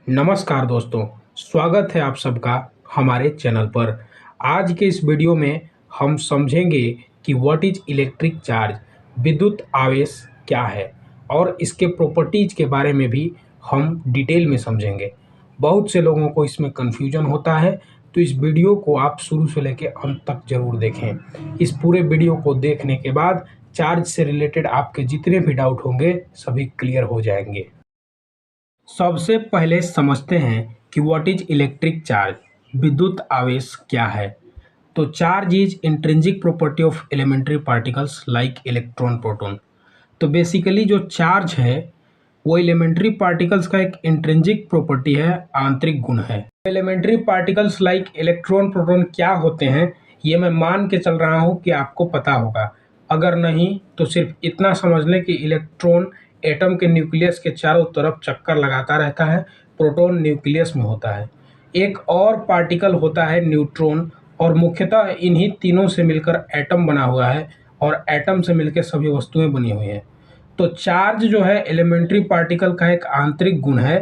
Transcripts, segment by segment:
नमस्कार दोस्तों, स्वागत है आप सबका हमारे चैनल पर। आज के इस वीडियो में हम समझेंगे कि व्हाट इज इलेक्ट्रिक चार्ज, विद्युत आवेश क्या है और इसके प्रॉपर्टीज के बारे में भी हम डिटेल में समझेंगे। बहुत से लोगों को इसमें कन्फ्यूजन होता है, तो इस वीडियो को आप शुरू से लेकर अंत तक जरूर देखें। इस पूरे वीडियो को देखने के बाद चार्ज से रिलेटेड आपके जितने भी डाउट होंगे सभी क्लियर हो जाएंगे। सबसे पहले समझते हैं कि व्हाट इज इलेक्ट्रिक चार्ज, विद्युत आवेश क्या है। तो charge is intrinsic property of elementary particles like electron, proton. तो बेसिकली जो चार्ज है वो एलिमेंट्री पार्टिकल्स का एक इंट्रिंसिक प्रॉपर्टी है, आंतरिक गुण है। Elementary particles like electron, proton क्या होते हैं ये मैं मान के चल रहा हूँ कि आपको पता होगा। अगर नहीं तो सिर्फ इतना समझ लें कि इलेक्ट्रॉन एटम के न्यूक्लियस के चारों तरफ चक्कर लगाता रहता है, प्रोटॉन न्यूक्लियस में होता है। एक और पार्टिकल होता है न्यूट्रॉन, और मुख्यतः इन्हीं तीनों से मिलकर एटम बना हुआ है और एटम से मिलकर सभी वस्तुएं बनी हुई हैं। तो चार्ज जो है एलिमेंट्री पार्टिकल का एक आंतरिक गुण है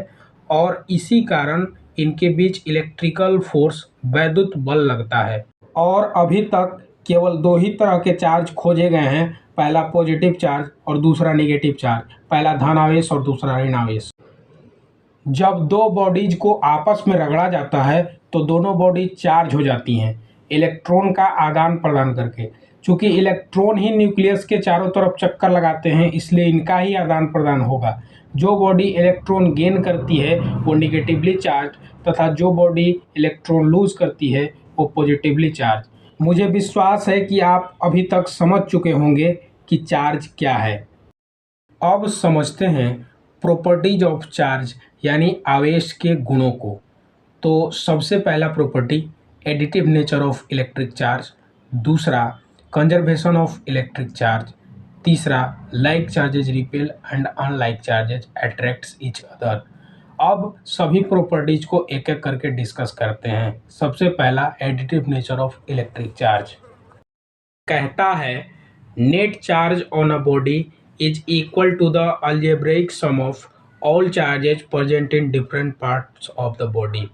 और इसी कारण इनके बीच इलेक्ट्रिकल फोर्स, वैद्युत बल लगता है। और अभी तक केवल दो ही तरह के चार्ज खोजे गए हैं, पहला पॉजिटिव चार्ज और दूसरा नेगेटिव चार्ज, पहला धन आवेश और दूसरा ऋण आवेश। जब दो बॉडीज को आपस में रगड़ा जाता है तो दोनों बॉडी चार्ज हो जाती हैं इलेक्ट्रॉन का आदान प्रदान करके। चूंकि इलेक्ट्रॉन ही न्यूक्लियस के चारों तरफ चक्कर लगाते हैं इसलिए इनका ही आदान प्रदान होगा। जो बॉडी इलेक्ट्रॉन गेन करती है वो निगेटिवली चार्ज तथा जो बॉडी इलेक्ट्रॉन लूज करती है वो पॉजिटिवली चार्ज। मुझे विश्वास है कि आप अभी तक समझ चुके होंगे कि चार्ज क्या है। अब समझते हैं प्रॉपर्टीज ऑफ चार्ज यानी आवेश के गुणों को। तो सबसे पहला property additive nature of electric charge, दूसरा कंजर्वेशन ऑफ इलेक्ट्रिक चार्ज, तीसरा like charges repel and unlike charges attracts each other. अब सभी प्रॉपर्टीज को एक एक करके डिस्कस करते हैं। सबसे पहला additive nature of electric charge कहता है net charge on a body is equal to the algebraic sum of all charges present in different parts of the body.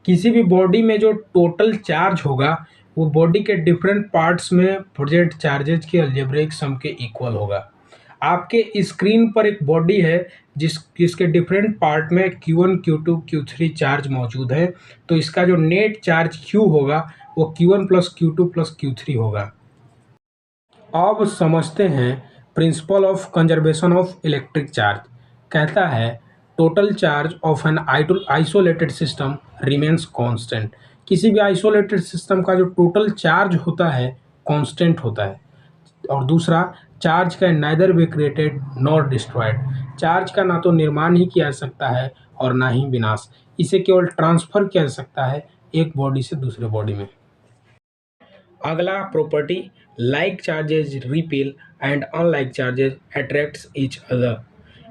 किसी भी बॉडी में जो टोटल चार्ज होगा वो बॉडी के डिफरेंट पार्ट्स में प्रेजेंट चार्जेज के अलजेब्रिक सम के इक्वल होगा। आपके स्क्रीन पर एक बॉडी है जिसके डिफरेंट पार्ट में Q1, Q2, Q3 चार्ज मौजूद है। तो इसका जो नेट चार्ज Q होगा वो Q1 plus Q2 plus Q3 होगा। अब समझते हैं principle of conservation of electric charge. कहता है total charge of an isolated system remains constant. किसी भी आइसोलेटेड सिस्टम का जो टोटल चार्ज होता है कांस्टेंट होता है। और दूसरा, charge can neither be created nor destroyed. Charge का ना तो निर्माण ही किया जा सकता है और ना ही विनाश, इसे केवल ट्रांसफर किया जा सकता है एक बॉडी से दूसरे बॉडी में। अगला property like charges repel and unlike charges attracts each other.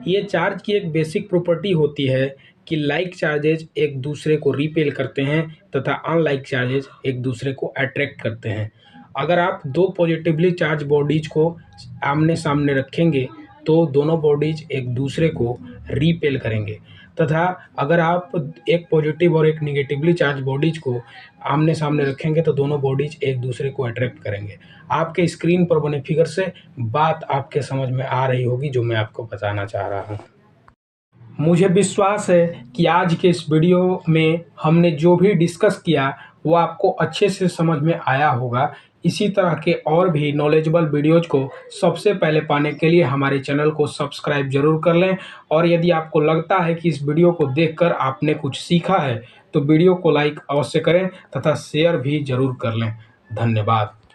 ये चार्ज की एक बेसिक प्रॉपर्टी होती है कि लाइक चार्जेज एक दूसरे को रिपेल करते हैं तथा अनलाइक चार्जेज एक दूसरे को अट्रैक्ट करते हैं। अगर आप दो पॉजिटिवली चार्ज बॉडीज को आमने सामने रखेंगे तो दोनों बॉडीज एक दूसरे को रिपेल करेंगे, तथा अगर आप एक पॉजिटिव और एक निगेटिवली चार्ज बॉडीज को आमने सामने रखेंगे तो दोनों बॉडीज एक दूसरे को अट्रैक्ट करेंगे। आपके स्क्रीन पर बने फिगर से बात आपके समझ में आ रही होगी जो मैं आपको बताना चाह रहा हूँ। मुझे विश्वास है कि आज के इस वीडियो में हमने जो भी डिस्कस किया वो आपको अच्छे से समझ में आया होगा। इसी तरह के और भी नॉलेजेबल वीडियोज को सबसे पहले पाने के लिए हमारे चैनल को सब्सक्राइब जरूर कर लें। और यदि आपको लगता है कि इस वीडियो को देखकर आपने कुछ सीखा है तो वीडियो को लाइक अवश्य करें तथा शेयर भी जरूर कर लें। धन्यवाद।